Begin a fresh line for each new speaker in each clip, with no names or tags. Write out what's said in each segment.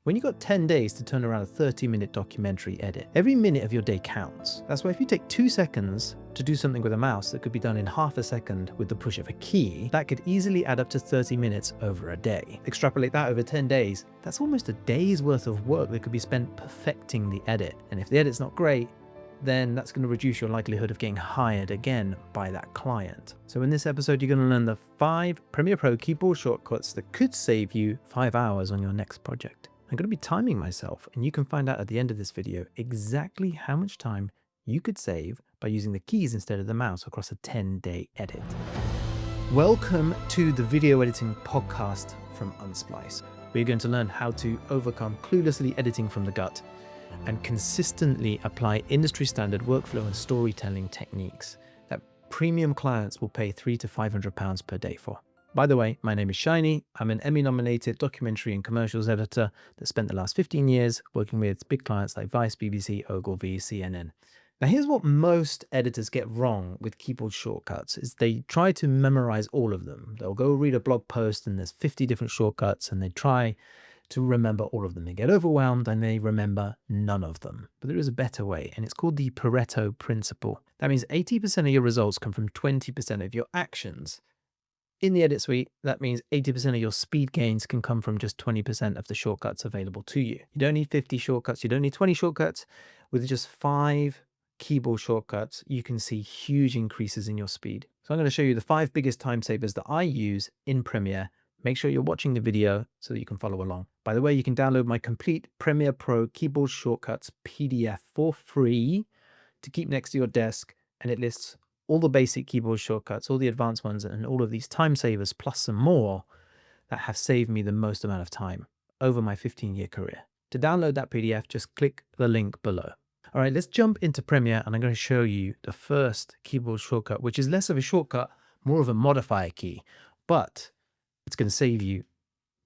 When you've got 10 days to turn around a 30-minute documentary edit, every minute of your day counts. That's why if you take 2 seconds to do something with a mouse that could be done in half a second with the push of a key, that could easily add up to 30 minutes over a day. Extrapolate that over 10 days, that's almost a day's worth of work that could be spent perfecting the edit. And if the edit's not great, then that's going to reduce your likelihood of getting hired again by that client. So in this episode, you're going to learn the 5 Premiere Pro keyboard shortcuts that could save you 5 hours on your next project. I'm going to be timing myself, and you can find out at the end of this video exactly how much time you could save by using the keys instead of the mouse across a 10-day edit. Welcome to the video editing podcast from Unsplice. We're going to learn how to overcome cluelessly editing from the gut and consistently apply industry standard workflow and storytelling techniques that premium clients will pay £300 to £500 per day for. By the way, my name is Shiny. I'm an Emmy-nominated documentary and commercials editor that spent the last 15 years working with big clients like Vice, BBC, Ogilvy, CNN. Now, here's what most editors get wrong with keyboard shortcuts is they try to memorize all of them. They'll go read a blog post and there's 50 different shortcuts and they try to remember all of them. They get overwhelmed and they remember none of them. But there is a better way, and it's called the Pareto Principle. That means 80% of your results come from 20% of your actions. In the edit suite, that means 80% of your speed gains can come from just 20% of the shortcuts available to you. You don't need 50 shortcuts. You don't need 20 shortcuts. With just 5 keyboard shortcuts, you can see huge increases in your speed. So I'm going to show you the 5 biggest time savers that I use in Premiere. Make sure you're watching the video so that you can follow along. By the way, you can download my complete Premiere Pro keyboard shortcuts PDF for free to keep next to your desk, and it lists all the basic keyboard shortcuts, all the advanced ones, and all of these time savers, plus some more that have saved me the most amount of time over my 15-year career. To download that PDF, just click the link below. All right, let's jump into Premiere, and I'm going to show you the first keyboard shortcut, which is less of a shortcut, more of a modifier key, but it's going to save you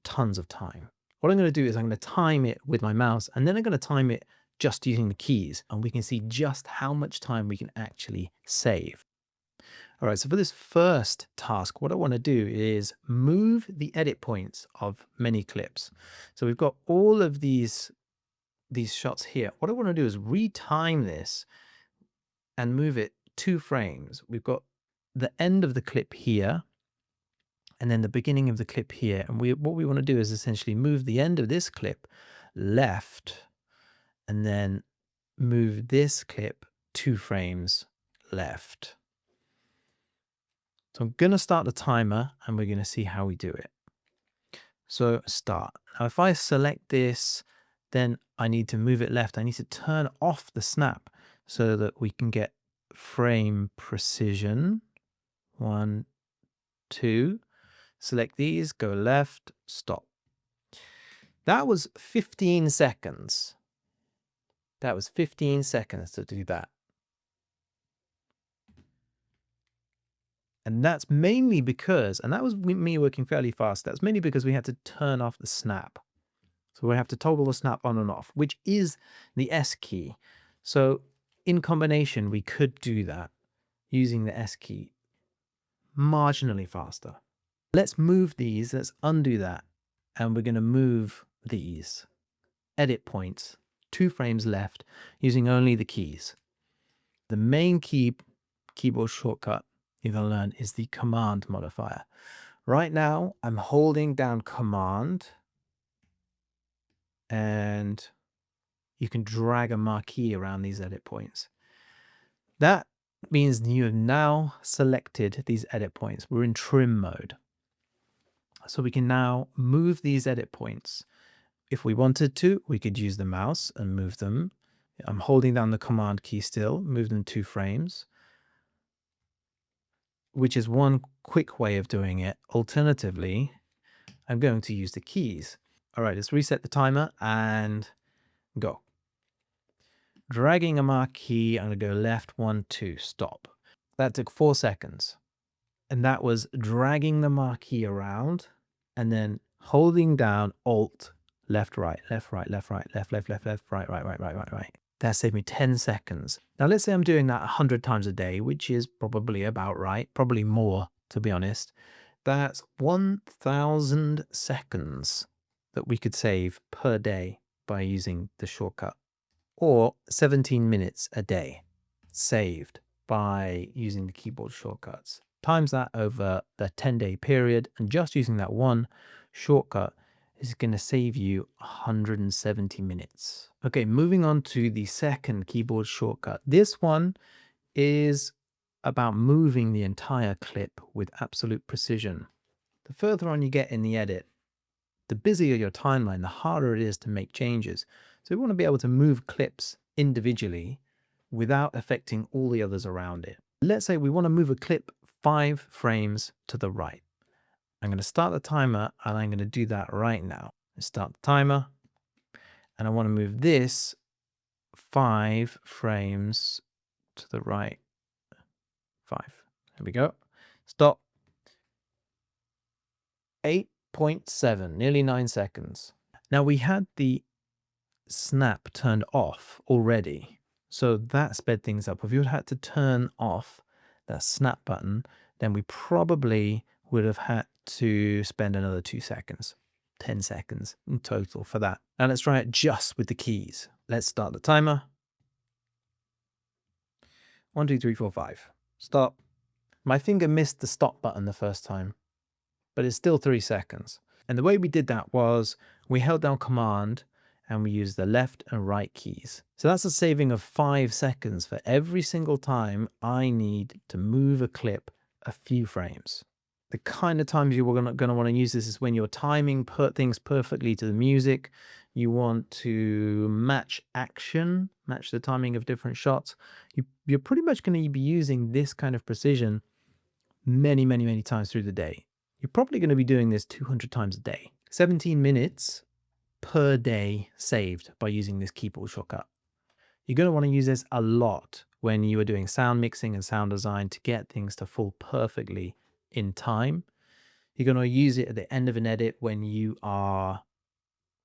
tons of time. What I'm going to do is I'm going to time it with my mouse, and then I'm going to time it just using the keys, and we can see just how much time we can actually save. All right, so for this first task, what I want to do is move the edit points of many clips. So we've got all of these shots here. What I want to do is retime this and move it 2 frames. We've got the end of the clip here and then the beginning of the clip here. And what we want to do is essentially move the end of this clip left and then move this clip 2 frames left. So I'm going to start the timer and we're going to see how we do it. So start. Now, if I select this, then I need to move it left. I need to turn off the snap so that we can get frame precision. 1, 2. Select these, go left, stop. That was 15 seconds. That was 15 seconds to do that. And that's mainly because, and that was me working fairly fast, that's mainly because we had to turn off the snap. So we have to toggle the snap on and off, which is the S key. So in combination, we could do that using the S key marginally faster. Let's move these, let's undo that. And we're going to move these edit points 2 frames left using only the keys. The main keyboard shortcut you're going to learn is the command modifier. Right now, I'm holding down command and you can drag a marquee around these edit points. That means you have now selected these edit points. We're in trim mode. So we can now move these edit points. If we wanted to, we could use the mouse and move them. I'm holding down the command key still, move them 2 frames. Which is one quick way of doing it. Alternatively, I'm going to use the keys. All right, let's reset the timer and go. Dragging a marquee, I'm going to go left, 1, 2, stop. That took 4 seconds. And that was dragging the marquee around and then holding down Alt, left, right, left, right, left, right, left, left, left, left, right, right, right, right, right, right. That saved me 10 seconds. Now, let's say I'm doing that 100 times a day, which is probably about right, probably more, to be honest. That's 1,000 seconds that we could save per day by using the shortcut, or 17 minutes a day saved by using the keyboard shortcuts. Times that over the 10-day period, and just using that one shortcut is going to save you 170 minutes. Okay, moving on to the second keyboard shortcut. This one is about moving the entire clip with absolute precision. The further on you get in the edit, the busier your timeline, the harder it is to make changes. So we want to be able to move clips individually without affecting all the others around it. Let's say we want to move a clip 5 frames to the right. I'm going to start the timer, and I'm going to do that right now. Let's start the timer, and I want to move this 5 frames to the right. 5. There we go. Stop. 8.7, nearly 9 seconds. Now we had the snap turned off already, so that sped things up. If you had to turn off that snap button, then we probably would have had to spend another 2 seconds, 10 seconds in total for that. Now let's try it just with the keys. Let's start the timer. 1, 2, 3, 4, 5. Stop. My finger missed the stop button the first time, but it's still 3 seconds. And the way we did that was we held down Command and we used the left and right keys. So that's a saving of 5 seconds for every single time I need to move a clip a few frames. The kind of times you're going to want to use this is when you're timing things perfectly to the music. You want to match action, match the timing of different shots. You're pretty much going to be using this kind of precision many, many, many times through the day. You're probably going to be doing this 200 times a day. 17 minutes per day saved by using this keyboard shortcut. You're going to want to use this a lot when you are doing sound mixing and sound design to get things to fall perfectly in time. You're going to use it at the end of an edit when you are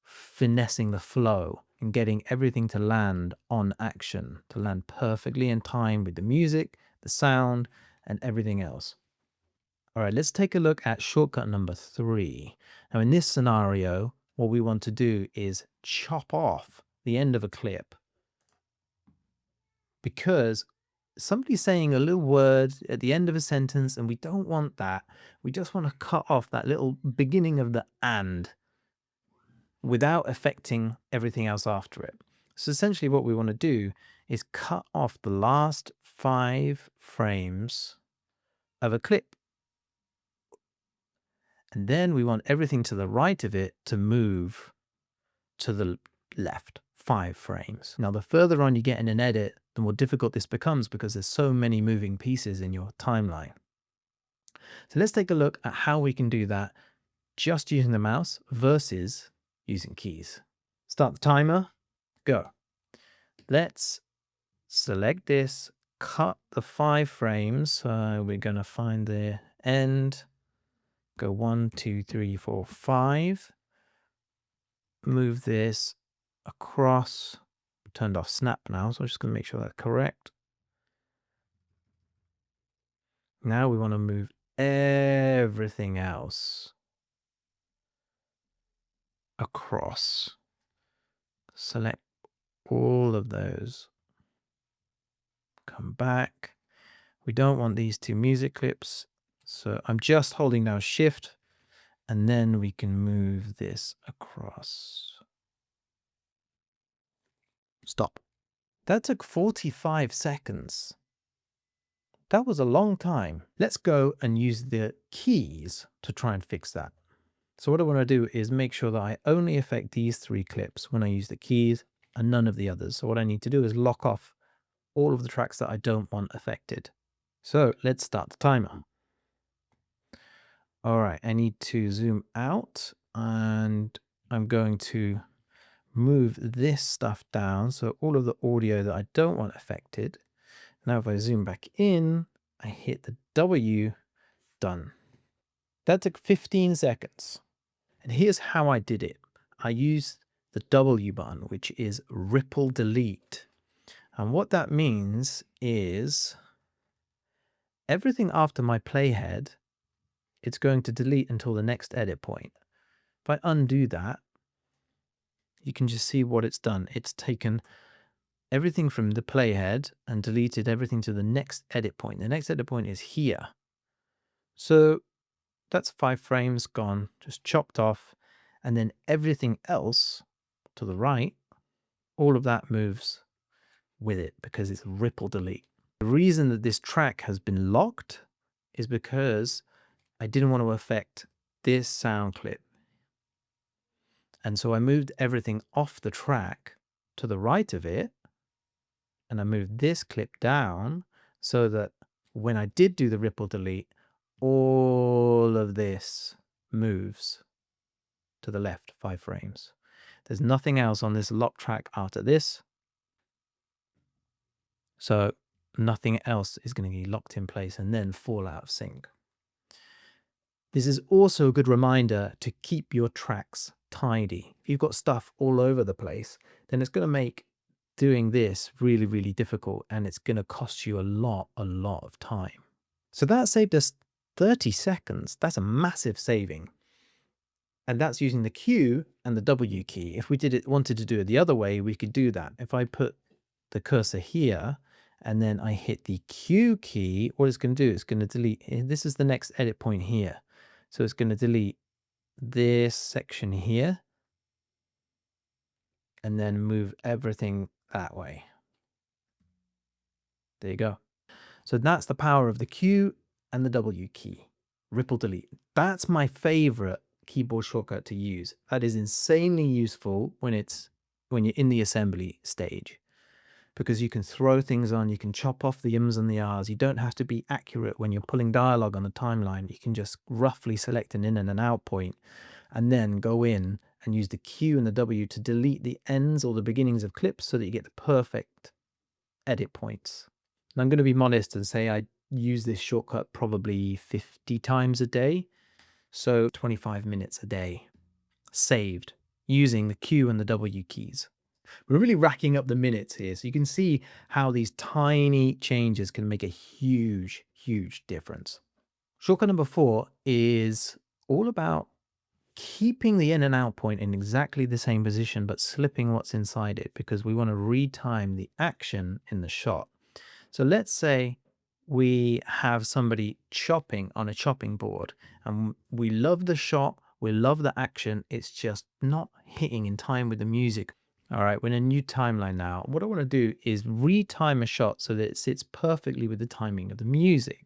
finessing the flow and getting everything to land on action, to land perfectly in time with the music, the sound, and everything else. All right, let's take a look at shortcut number 3. Now, in this scenario, what we want to do is chop off the end of a clip, because somebody's saying a little word at the end of a sentence and we don't want that. We just want to cut off that little beginning of the "and" without affecting everything else after it. So essentially what we want to do is cut off the last 5 frames of a clip. And then we want everything to the right of it to move to the left 5 frames. Now, the further on you get in an edit, the more difficult this becomes because there's so many moving pieces in your timeline. So let's take a look at how we can do that just using the mouse versus using keys. Start the timer, go. Let's select this, cut the 5 frames. So we're going to find the end, go 1, 2, 3, 4, 5. Move this across, turned off snap now, so I'm just going to make sure that's correct. Now we want to move everything else across. Select all of those. Come back. We don't want these 2 music clips, so I'm just holding down Shift, and then we can move this across. Stop. That took 45 seconds. That was a long time. Let's go and use the keys to try and fix that. So what I want to do is make sure that I only affect these 3 clips when I use the keys and none of the others. So what I need to do is lock off all of the tracks that I don't want affected. So let's start the timer. All right, I need to zoom out and I'm going to move this stuff down. So all of the audio that I don't want affected. Now, if I zoom back in, I hit the W, done. That took 15 seconds. And here's how I did it. I used the W button, which is ripple delete. And what that means is everything after my playhead, it's going to delete until the next edit point. If I undo that, you can just see what it's done. It's taken everything from the playhead and deleted everything to the next edit point. The next edit point is here. So that's 5 frames gone, just chopped off. And then everything else to the right, all of that moves with it because it's ripple delete. The reason that this track has been locked is because I didn't want to affect this sound clip. And so I moved everything off the track to the right of it. And I moved this clip down so that when I did do the ripple delete, all of this moves to the left 5 frames. There's nothing else on this lock track after this. So nothing else is going to be locked in place and then fall out of sync. This is also a good reminder to keep your tracks tidy. If you've got stuff all over the place, then it's going to make doing this really, really difficult, and it's going to cost you a lot of time. So that saved us 30 seconds. That's a massive saving. And that's using the Q and the W key. If we wanted to do it the other way, we could do that. If I put the cursor here and then I hit the Q key, what it's going to do, it's going to delete. This is the next edit point here. So it's going to delete this section here and then move everything that way. There you go. So that's the power of the Q and the W key. Ripple delete. That's my favorite keyboard shortcut to use. That is insanely useful when you're in the assembly stage, because you can throw things on, you can chop off the ums and the ahs. You don't have to be accurate when you're pulling dialogue on the timeline. You can just roughly select an in and an out point and then go in and use the Q and the W to delete the ends or the beginnings of clips so that you get the perfect edit points. And I'm going to be modest and say I use this shortcut probably 50 times a day. So 25 minutes a day saved using the Q and the W keys. We're really racking up the minutes here. So you can see how these tiny changes can make a huge, huge difference. Shortcut number 4 is all about keeping the in and out point in exactly the same position, but slipping what's inside it, because we want to retime the action in the shot. So let's say we have somebody chopping on a chopping board and we love the shot, we love the action, it's just not hitting in time with the music. All right, we're in a new timeline now. What I want to do is retime a shot so that it sits perfectly with the timing of the music.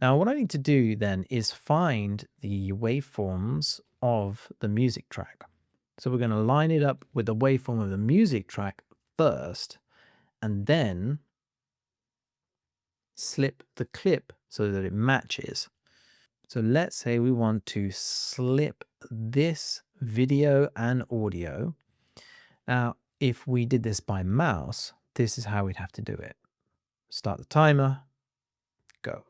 Now, what I need to do then is find the waveforms of the music track. So we're going to line it up with the waveform of the music track first, and then slip the clip so that it matches. So let's say we want to slip this video and audio. Now, if we did this by mouse, this is how we'd have to do it. Start the timer, go.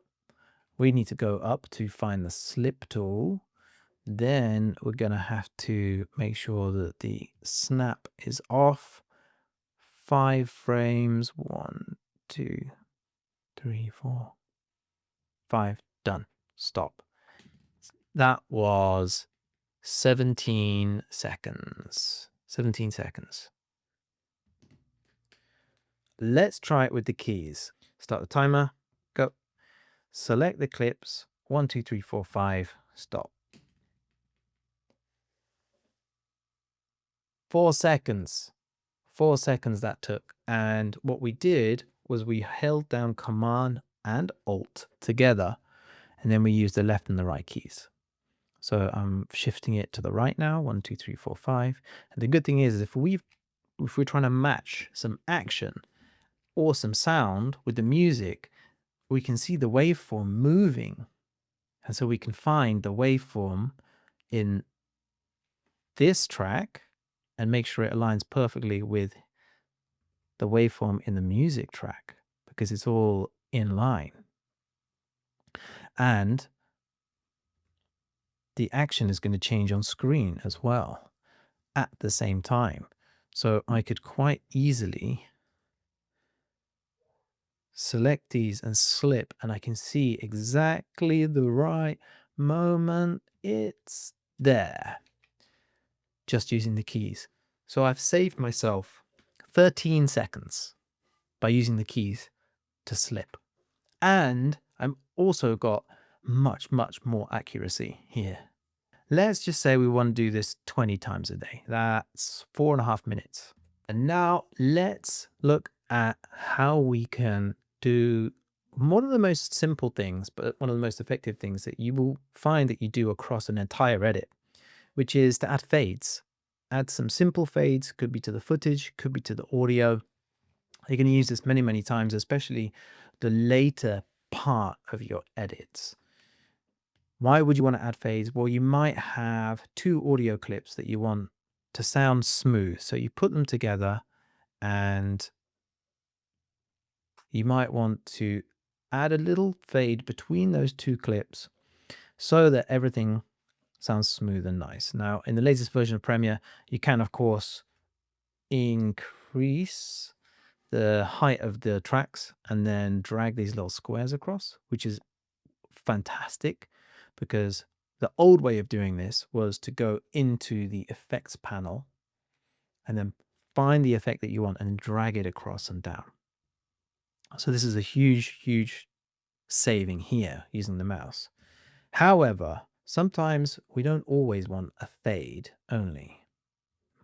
We need to go up to find the slip tool. Then we're going to have to make sure that the snap is off. 5 frames, 1, 2, 3, 4, 5, done, stop. That was 17 seconds. 17 seconds. Let's try it with the keys. Start the timer, go. Select the clips, 1, 2, 3, 4, 5, stop. 4 seconds. 4 seconds that took. And what we did was we held down Command and Alt together, and then we used the left and the right keys. So I'm shifting it to the right now, 1, 2, 3, 4, 5. And the good thing is if we're trying to match some action or some sound with the music, we can see the waveform moving. And so we can find the waveform in this track and make sure it aligns perfectly with the waveform in the music track, because it's all in line. And the action is going to change on screen as well at the same time. So I could quite easily select these and slip, and I can see exactly the right moment it's there, just using the keys. So I've saved myself 13 seconds by using the keys to slip. And I'm also got much, much more accuracy here. Let's just say we want to do this 20 times a day. That's 4.5 minutes. And now let's look at how we can do one of the most simple things, but one of the most effective things that you will find that you do across an entire edit, which is to add fades. Add some simple fades, could be to the footage, could be to the audio. You're going to use this many, many times, especially the later part of your edits. Why would you want to add fades? Well, you might have two audio clips that you want to sound smooth. So you put them together and you might want to add a little fade between those two clips so that everything sounds smooth and nice. Now, in the latest version of Premiere, you can, of course, increase the height of the tracks and then drag these little squares across, which is fantastic because the old way of doing this was to go into the effects panel and then find the effect that you want and drag it across and down. So this is a huge, huge saving here using the mouse. However, sometimes we don't always want a fade only.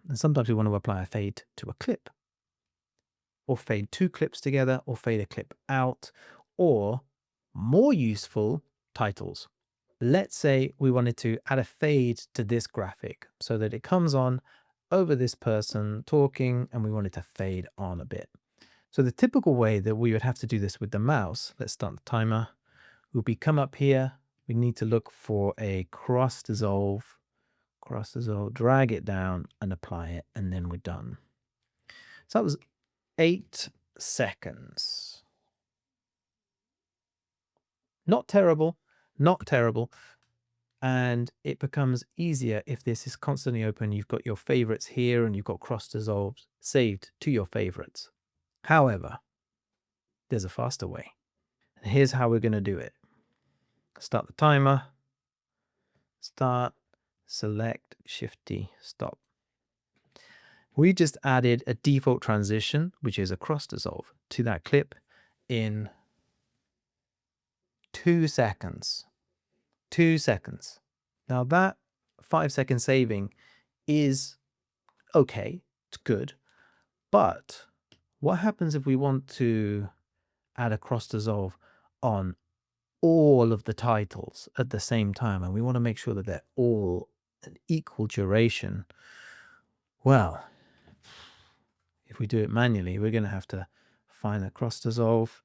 And sometimes we want to apply a fade to a clip, or fade two clips together, or fade a clip out, or more useful, titles. Let's say we wanted to add a fade to this graphic so that it comes on over this person talking and we want it to fade on a bit. So the typical way that we would have to do this with the mouse, let's start the timer, would be come up here. We need to look for a cross dissolve, drag it down and apply it, and then we're done. So that was 8 seconds. Not terrible, not terrible. And it becomes easier if this is constantly open. You've got your favorites here and you've got cross dissolves saved to your favorites. However, there's a faster way. And here's how we're going to do it. Start the timer, start, select, Shift-D, stop. We just added a default transition, which is a cross dissolve, to that clip in 2 seconds. 2 seconds. Now that 5-second saving is okay, it's good, but what happens if we want to add a cross dissolve on all of the titles at the same time and we want to make sure that they're all an equal duration? Well, if we do it manually, we're going to have to find a cross dissolve.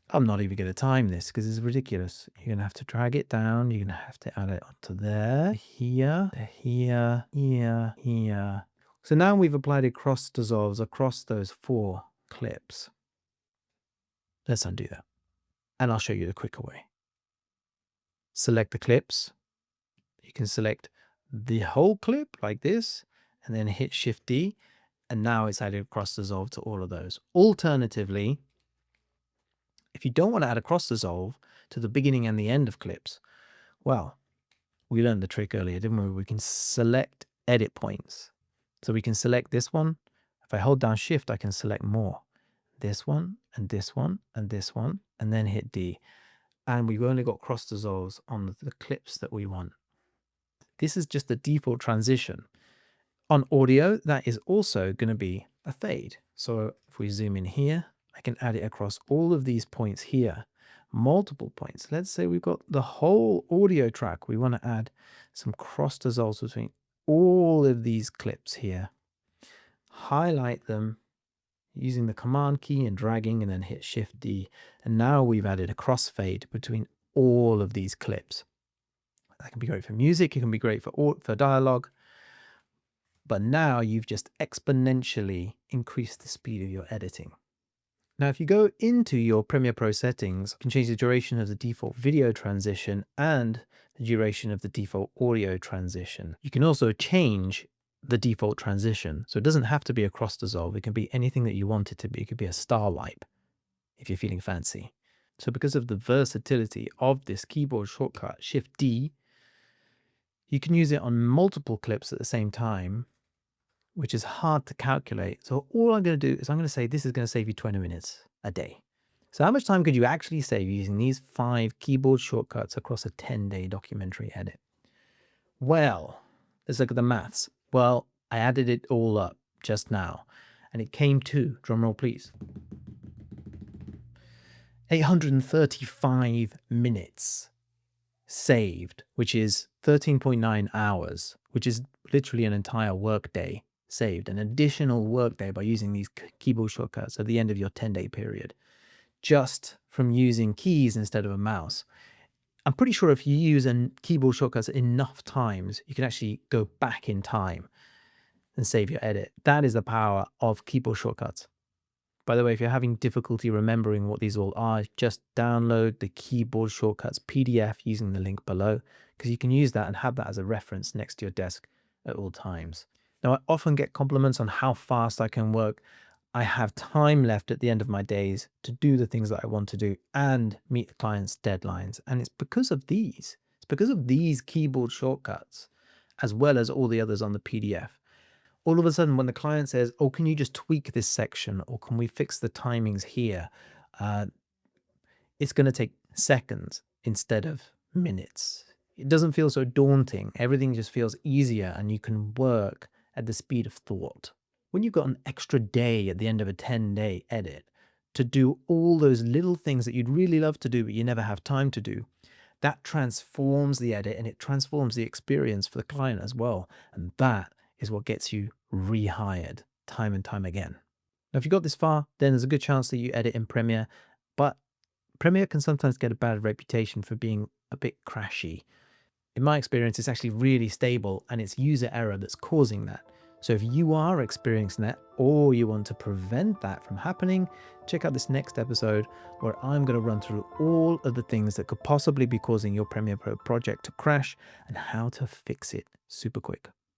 I'm not even going to time this because it's ridiculous. You're going to have to drag it down. You're going to have to add it onto there, here, here, here, here. So now we've applied cross dissolves across those 4 clips. Let's undo that. And I'll show you the quicker way. Select the clips. You can select the whole clip like this and then hit Shift-D. And now it's added cross dissolve to all of those. Alternatively, if you don't want to add a cross dissolve to the beginning and the end of clips, well, we learned the trick earlier, didn't we? We can select edit points. So we can select this one. If I hold down Shift, I can select more. This one, and this one, and this one, and then hit D. And we've only got cross dissolves on the clips that we want. This is just the default transition. On audio, that is also going to be a fade. So if we zoom in here, I can add it across all of these points here, multiple points. Let's say we've got the whole audio track. We want to add some cross dissolves between all of these clips here. Highlight them using the command key and dragging, and then hit Shift-D. And now we've added a crossfade between all of these clips. That can be great for music. It can be great for dialogue. But now you've just exponentially increased the speed of your editing. Now, if you go into your Premiere Pro settings, you can change the duration of the default video transition and the duration of the default audio transition. You can also change the default transition. So it doesn't have to be a cross dissolve. It can be anything that you want it to be. It could be a star wipe if you're feeling fancy. So because of the versatility of this keyboard shortcut, Shift-D, you can use it on multiple clips at the same time which is hard to calculate. So all I'm going to do is I'm going to say this is going to save you 20 minutes a day. So how much time could you actually save using these 5 keyboard shortcuts across a 10-day documentary edit? Well, let's look at the maths. Well, I added it all up just now, and it came to, drumroll please, 835 minutes saved, which is 13.9 hours, which is literally an entire workday saved, an additional workday by using these keyboard shortcuts at the end of your 10-day period, just from using keys instead of a mouse. I'm pretty sure if you use keyboard shortcuts enough times, you can actually go back in time and save your edit. That is the power of keyboard shortcuts. By the way, if you're having difficulty remembering what these all are, just download the keyboard shortcuts PDF using the link below, because you can use that and have that as a reference next to your desk at all times. Now, I often get compliments on how fast I can work. I have time left at the end of my days to do the things that I want to do and meet the client's deadlines. And it's because of these. It's because of these keyboard shortcuts, as well as all the others on the PDF. All of a sudden, when the client says, oh, can you just tweak this section, or can we fix the timings here? It's going to take seconds instead of minutes. It doesn't feel so daunting. Everything just feels easier, and you can work at the speed of thought. When you've got an extra day at the end of a 10-day edit to do all those little things that you'd really love to do, but you never have time to do, that transforms the edit, and it transforms the experience for the client as well. And that is what gets you rehired time and time again. Now, if you got this far, then there's a good chance that you edit in Premiere, but Premiere can sometimes get a bad reputation for being a bit crashy. In my experience, it's actually really stable, and it's user error that's causing that. So if you are experiencing that, or you want to prevent that from happening, check out this next episode where I'm going to run through all of the things that could possibly be causing your Premiere Pro project to crash and how to fix it super quick.